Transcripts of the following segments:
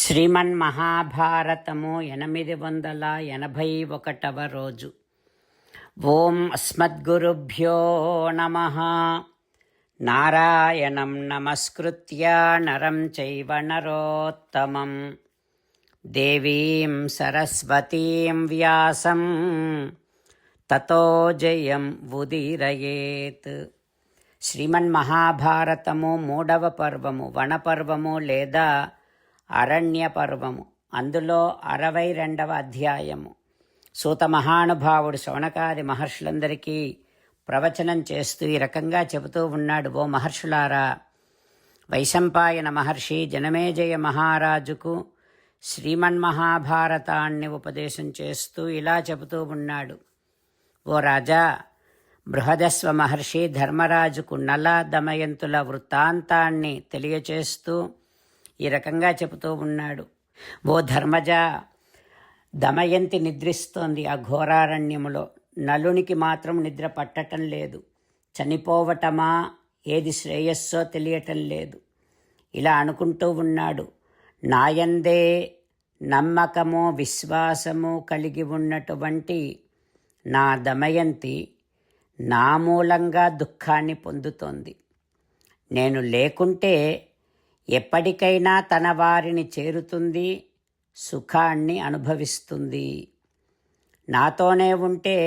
శ్రీమన్మహాభారతము 881వ రోజు. ఓం అస్మద్గురుభ్యో నమః. నారాయణం నమస్కృత్య నరం చైవ నరోత్తమం దేవీం సరస్వతీం వ్యాసం తతో జయం ఉదీరయేత్. శ్రీమన్మహాభారతము 3వ పర్వము వనపర్వము లేదా అరణ్య పర్వము. అందులో 62వ అధ్యాయము. సూత మహానుభావుడు శౌనకాది మహర్షులందరికీ ప్రవచనం చేస్తూ ఈ రకంగా చెబుతూ ఉన్నాడు. ఓ మహర్షులారా, వైశంపాయన మహర్షి జనమేజయ మహారాజుకు శ్రీమన్మహాభారతాన్ని ఉపదేశం చేస్తూ ఇలా చెబుతూ ఉన్నాడు. ఓ రాజా, బృహదస్వ మహర్షి ధర్మరాజుకు నల దమయంతుల వృత్తాంతాన్ని తెలియచేస్తూ ఈ రకంగా చెబుతూ ఉన్నాడు. ఓ ధర్మజ, దమయంతి నిద్రిస్తోంది ఆ ఘోరారణ్యములో. నలునికి మాత్రం నిద్ర పట్టటం లేదు. చనిపోవటమా ఏది శ్రేయస్సో తెలియటం లేదు. ఇలా అనుకుంటూ ఉన్నాడు. నాయందే నమ్మకము విశ్వాసము కలిగి ఉన్నటువంటి నా దమయంతి నా మూలంగా దుఃఖాన్ని పొందుతోంది. నేను లేకుంటే ఎప్పటికైనా తన వారిని చేరుతుంది, సుఖాన్ని అనుభవిస్తుంది. నాతోనే ఉంటే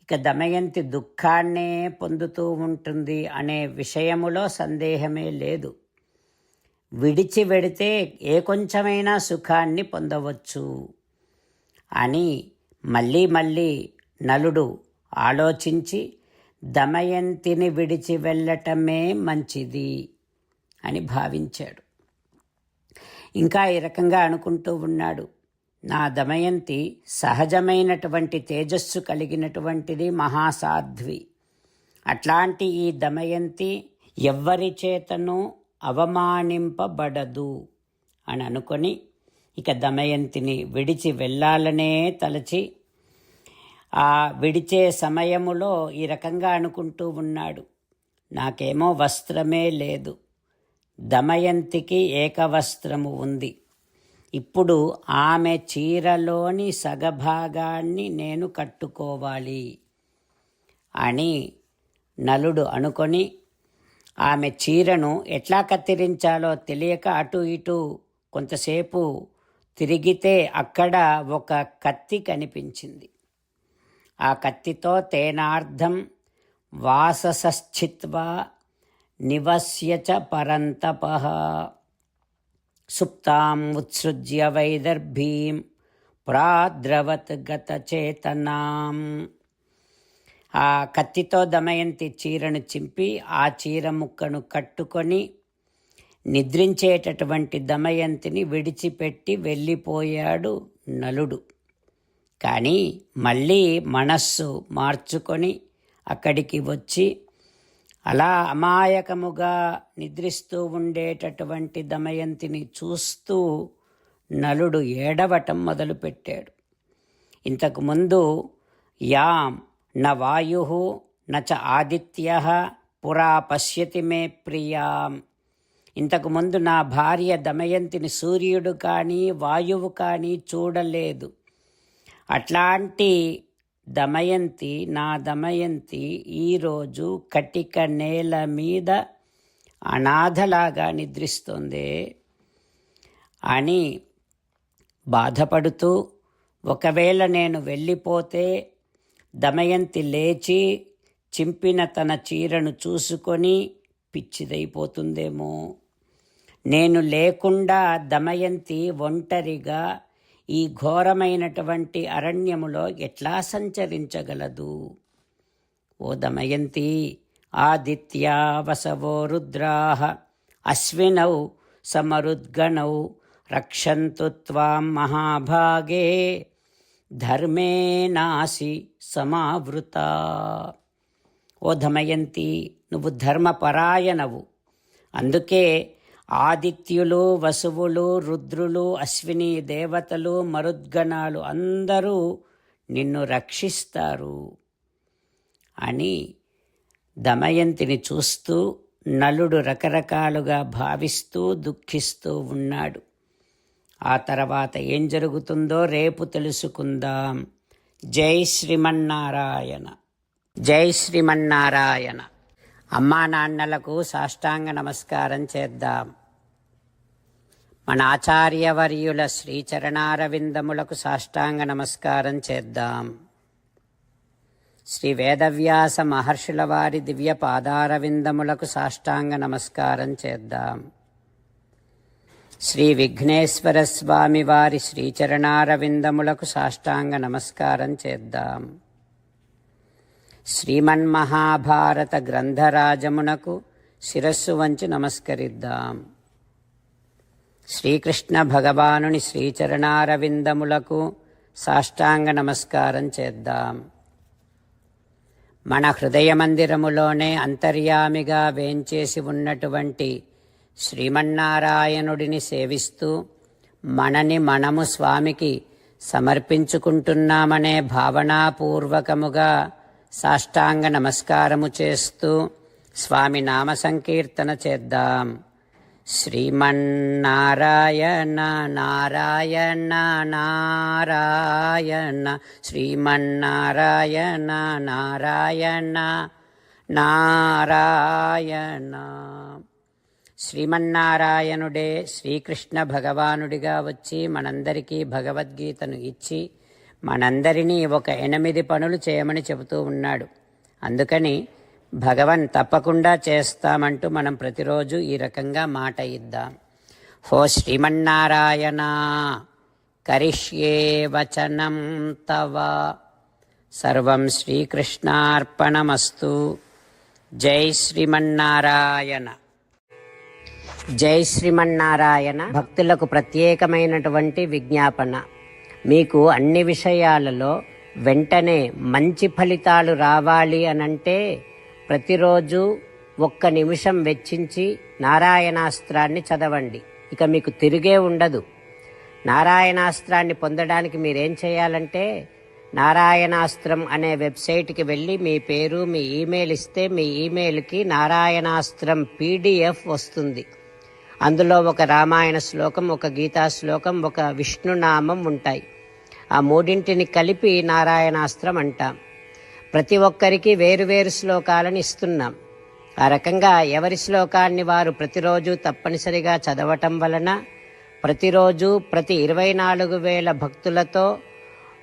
ఇక దమయంతి దుఃఖాన్నే పొందుతూ ఉంటుంది అనే విషయములో సందేహమే లేదు. విడిచి వెడితే ఏ కొంచెమైనా సుఖాన్ని పొందవచ్చు అని మళ్ళీ మళ్ళీ నలుడు ఆలోచించి దమయంతిని విడిచి వెళ్ళటమే మంచిది అని భావించాడు. ఇంకా ఈ రకంగా అనుకుంటూ ఉన్నాడు. నా దమయంతి సహజమైనటువంటి తేజస్సు కలిగినటువంటిది, మహాసాధ్వి. అట్లాంటి ఈ దమయంతి ఎవ్వరి చేతను అవమానింపబడదు అని అనుకొని ఇక దమయంతిని విడిచి వెళ్ళాలనే తలచి ఆ విడిచే సమయములో ఈ రకంగా అనుకుంటూ ఉన్నాడు. నాకేమో వస్త్రమే లేదు, దమయంతికి ఏకవస్త్రము ఉంది. ఇప్పుడు ఆమె చీరలోని సగభాగాన్ని నేను కట్టుకోవాలి అని నలుడు అనుకొని ఆమె చీరను ఎట్లా కత్తిరించాలో తెలియక అటు ఇటు కొంతసేపు తిరిగితే అక్కడ ఒక కత్తి కనిపించింది. ఆ కత్తితో తేనార్థం వాససశ్చిత్వా నివస్య చ పరంతపః సుప్తాం ఉత్సృజ్య వైదర్భీం ప్రాద్రవత్ గతచేతనాం. ఆ కత్తితో దమయంతి చీరను చింపి ఆ చీర ముక్కను కట్టుకొని నిద్రించేటటువంటి దమయంతిని విడిచిపెట్టి వెళ్ళిపోయాడు నలుడు. కానీ మళ్ళీ మనస్సు మార్చుకొని అక్కడికి వచ్చి అలా అమాయకముగా నిద్రిస్తూ ఉండేటటువంటి దమయంతిని చూస్తూ నలుడు ఏడవటం మొదలుపెట్టాడు. ఇంతకుముందు యాం న వాయు నచ ఆదిత్య పురా పశ్యతి మే ప్రియాం. ఇంతకుముందు నా భార్య దమయంతిని సూర్యుడు కానీ వాయువు కానీ చూడలేదు. అట్లాంటి దమయంతి, నా దమయంతి ఈరోజు కటిక నేల మీద అనాథలాగా నిద్రిస్తోందే అని బాధపడుతూ, ఒకవేళ నేను వెళ్ళిపోతే దమయంతి లేచి చింపిన తన చీరను చూసుకొని పిచ్చిదైపోతుందేమో, నేను లేకుండా దమయంతి ఒంటరిగా ఈ ఘోరమైనటువంటి అరణ్యములో ఎట్లా సంచరించగలదు? ఓ దమయంతి, ఆదిత్యా వసవో రుద్రాః అశ్వినౌ సమరుద్గణౌ రక్షంతు త్వాం మహాభాగే ధర్మేనాసి సమావృతా. ఓ దమయంతి, నువ్వు ధర్మపరాయణవు. అందుకే ఆదిత్యులు, వసువులు, రుద్రులు, అశ్విని దేవతలు, మరుద్గణాలు అందరూ నిన్ను రక్షిస్తారు అని దమయంతిని చూస్తూ నలుడు రకరకాలుగా భావిస్తూ దుఃఖిస్తూ ఉన్నాడు. ఆ తర్వాత ఏం జరుగుతుందో రేపు తెలుసుకుందాం. జై శ్రీమన్నారాయణ. జై శ్రీమన్నారాయణ. అమ్మా నాన్నలకు సాష్టాంగ నమస్కారం చేద్దాం. మన ఆచార్యవర్యుల శ్రీచరణారవిందములకు సాష్టాంగ నమస్కారం చేద్దాం. శ్రీ వేదవ్యాస మహర్షుల వారి దివ్య పాదారవిందములకు సాష్టాంగ నమస్కారం చేద్దాం. శ్రీ విఘ్నేశ్వర స్వామి వారి శ్రీచరణారవిందములకు సాష్టాంగ నమస్కారం చేద్దాం. శ్రీమన్మహాభారత గ్రంథరాజమునకు శిరస్సు వంచి నమస్కరిద్దాం. శ్రీకృష్ణ భగవానుని శ్రీచరణారవిందములకు సాష్టాంగ నమస్కారం చేద్దాం. మన హృదయ మందిరములోనే అంతర్యామిగా వేంచేసి ఉన్నటువంటి శ్రీమన్నారాయణుడిని సేవిస్తూ మనని మనము స్వామికి సమర్పించుకుంటున్నామనే భావనాపూర్వకముగా సాష్టాంగ నమస్కారము చేస్తూ స్వామి నామ సంకీర్తన చేద్దాం. శ్రీమన్నారాయణ నారాయణ నారాయణ శ్రీమన్నారాయణ నారాయణ నారాయణ. శ్రీమన్నారాయణుడే శ్రీకృష్ణ భగవానుడిగా వచ్చి మనందరికీ భగవద్గీతను ఇచ్చి మనందరినీ ఒక 8 పనులు చేయమని చెబుతూ ఉన్నాడు. అందుకని భగవన్ తప్పకుండా చేస్తామంటూ మనం ప్రతిరోజు ఈ రకంగా మాట ఇద్దాం. హో శ్రీమన్నారాయణ కరిష్యే వచనం తవ సర్వం శ్రీకృష్ణార్పణమస్తు. జై శ్రీమన్నారాయణ. జై శ్రీమన్నారాయణ. భక్తులకు ప్రత్యేకమైనటువంటి విజ్ఞాపన. మీకు అన్ని విషయాలలో వెంటనే మంచి ఫలితాలు రావాలి అనంటే ప్రతిరోజు 1 నిమిషం వెచ్చించి నారాయణాస్త్రాన్ని చదవండి. ఇక మీకు తిరిగే ఉండదు. నారాయణాస్త్రాన్ని పొందడానికి మీరేం చేయాలంటే నారాయణాస్త్రం అనే వెబ్సైట్కి వెళ్ళి మీ పేరు మీ ఈమెయిల్ ఇస్తే మీ ఈమెయిల్కి నారాయణాస్త్రం PDF వస్తుంది. అందులో ఒక రామాయణ శ్లోకం, ఒక గీతా శ్లోకం, ఒక విష్ణునామం ఉంటాయి. ఆ 3 కలిపి నారాయణాస్త్రం అంటాం. ప్రతి ఒక్కరికి వేరువేరు శ్లోకాలను ఇస్తున్నాం. ఆ రకంగా ఎవరి శ్లోకాన్ని వారు ప్రతిరోజు తప్పనిసరిగా చదవటం వలన ప్రతిరోజు ప్రతి 24,000 భక్తులతో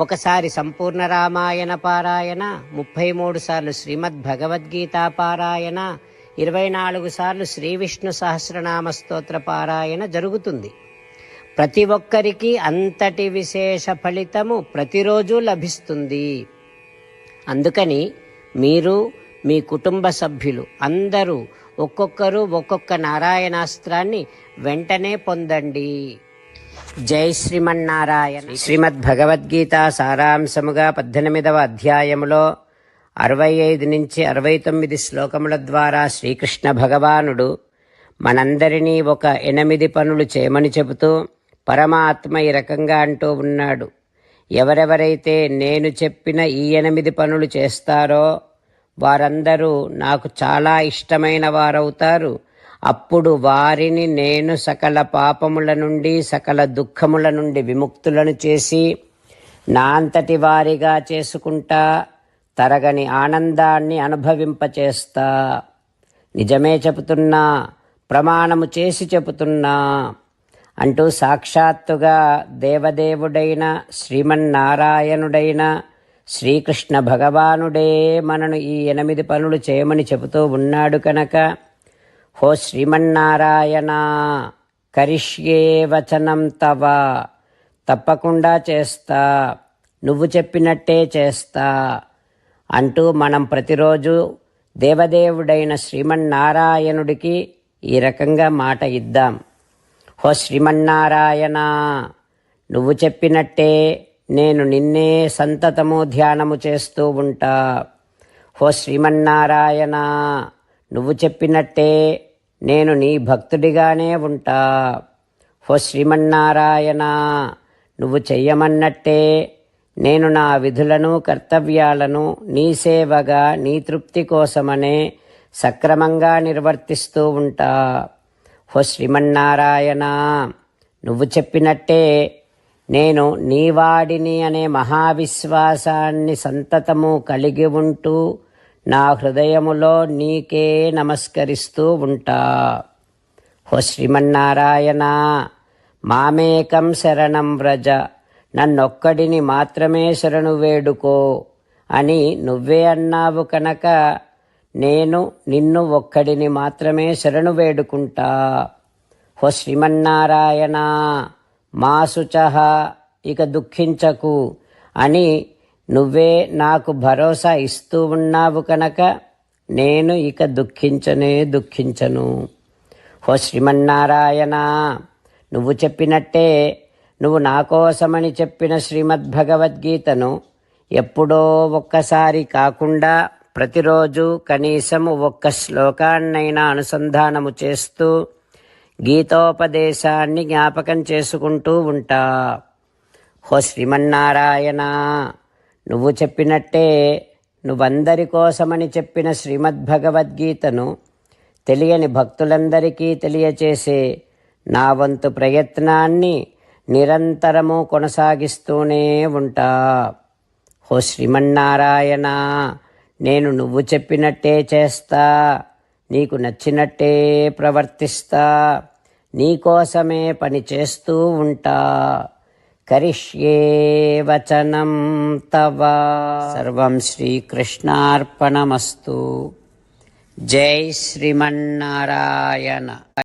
ఒకసారి సంపూర్ణ రామాయణ పారాయణ, 33 సార్లు శ్రీమద్ భగవద్గీత పారాయణ, 24 సార్లు శ్రీ విష్ణు సహస్రనామ స్తోత్ర పారాయణ జరుగుతుంది. ప్రతి ఒక్కరికి అంతటి విశేష ఫలితము ప్రతిరోజు లభిస్తుంది. అందుకని మీరు మీ కుటుంబ సభ్యులు అందరూ ఒక్కొక్కరు ఒక్కొక్క నారాయణాస్త్రాన్ని వెంటనే పొందండి. జై శ్రీమన్నారాయణ. శ్రీమద్ భగవద్గీత సారాంశముగా 18వ అధ్యాయములో 65 నుంచి 69 శ్లోకముల ద్వారా శ్రీకృష్ణ భగవానుడు మనందరినీ ఒక 8 పనులు చేయమని చెబుతూ పరమాత్మ ఈ రకంగా అంటూ ఉన్నాడు. ఎవరెవరైతే నేను చెప్పిన ఈ 8 పనులు చేస్తారో వారందరూ నాకు చాలా ఇష్టమైన వారవుతారు. అప్పుడు వారిని నేను సకల పాపముల నుండి సకల దుఃఖముల నుండి విముక్తులను చేసి నా అంతటి వారిగా చేసుకుంటా, తరగని ఆనందాన్ని అనుభవింపచేస్తా. నిజమే చెబుతున్నా, ప్రమాణము చేసి చెబుతున్నా అంటూ సాక్షాత్తుగా దేవదేవుడైన శ్రీమన్నారాయణుడైన శ్రీకృష్ణ భగవానుడే మనను ఈ 8 పనులు చేయమని చెబుతూ ఉన్నాడు కనుక హో శ్రీమన్నారాయణ కరిష్యే వచనం తవ, తప్పకుండా చేస్తా, నువ్వు చెప్పినట్టే చేస్తా అంటూ మనం ప్రతిరోజు దేవదేవుడైన శ్రీమన్నారాయణుడికి ఈ రకంగా మాట ఇద్దాం. హో శ్రీమన్నారాయణ, నువ్వు చెప్పినట్టే నేను నిన్నే సంతతము ధ్యానము చేస్తూ ఉంటా. హో శ్రీమన్నారాయణ, నువ్వు చెప్పినట్టే నేను నీ భక్తుడిగానే ఉంటా. హో శ్రీమన్నారాయణ, నువ్వు చెయ్యమన్నట్టే నేను నా విధులను కర్తవ్యాలను నీ సేవగా నీ తృప్తి కోసమనే సక్రమంగా నిర్వర్తిస్తూ ఉంటా. హో శ్రీమన్నారాయణ, నువ్వు చెప్పినట్టే నేను నీవాడిని అనే మహావిశ్వాసాన్ని సంతతము కలిగి ఉంటూ నా హృదయములో నీకే నమస్కరిస్తూ ఉంటా. ఓ శ్రీమన్నారాయణ, మామేకం శరణం వ్రజ, నన్నొక్కడిని మాత్రమే శరణు వేడుకో అని నువ్వే అన్నావు కనుక నేను నిన్ను ఒక్కడిని మాత్రమే శరణు వేడుకుంటా. ఓ శ్రీమన్నారాయణ, మా శుచః, ఇక దుఃఖించకు అని నువ్వే నాకు భరోసా ఇస్తూ ఉన్నావు కనుక నేను ఇక దుఃఖించను. ఓ శ్రీమన్నారాయణ, నువ్వు చెప్పినట్టే నువ్వు నా కోసమని చెప్పిన శ్రీమద్భగవద్గీతను ఎప్పుడో ఒక్కసారి కాకుండా ప్రతిరోజు కనీసం ఒక్క శ్లోకాన్నైనా అనుసంధానము చేస్తూ గీతోపదేశాన్ని జ్ఞాపకం చేసుకుంటూ ఉంటా. ఓ శ్రీమన్నారాయణ, నువ్వు చెప్పినట్టే నువ్వందరి కోసమని చెప్పిన శ్రీమద్భగవద్గీతను తెలియని భక్తులందరికీ తెలియచేసే నా వంతు ప్రయత్నాన్ని నిరంతరము కొనసాగిస్తూనే ఉంటా. ఓ శ్రీమన్నారాయణ, నేను నువ్వు చెప్పినట్టే చేస్తా, నీకు నచ్చినట్టే ప్రవర్తిస్తా, నీకోసమే పని చేస్తూ ఉంటా. కరిష్యే వచనం తవ. సర్వం శ్రీకృష్ణార్పణమస్తు. జై శ్రీమన్నారాయణ.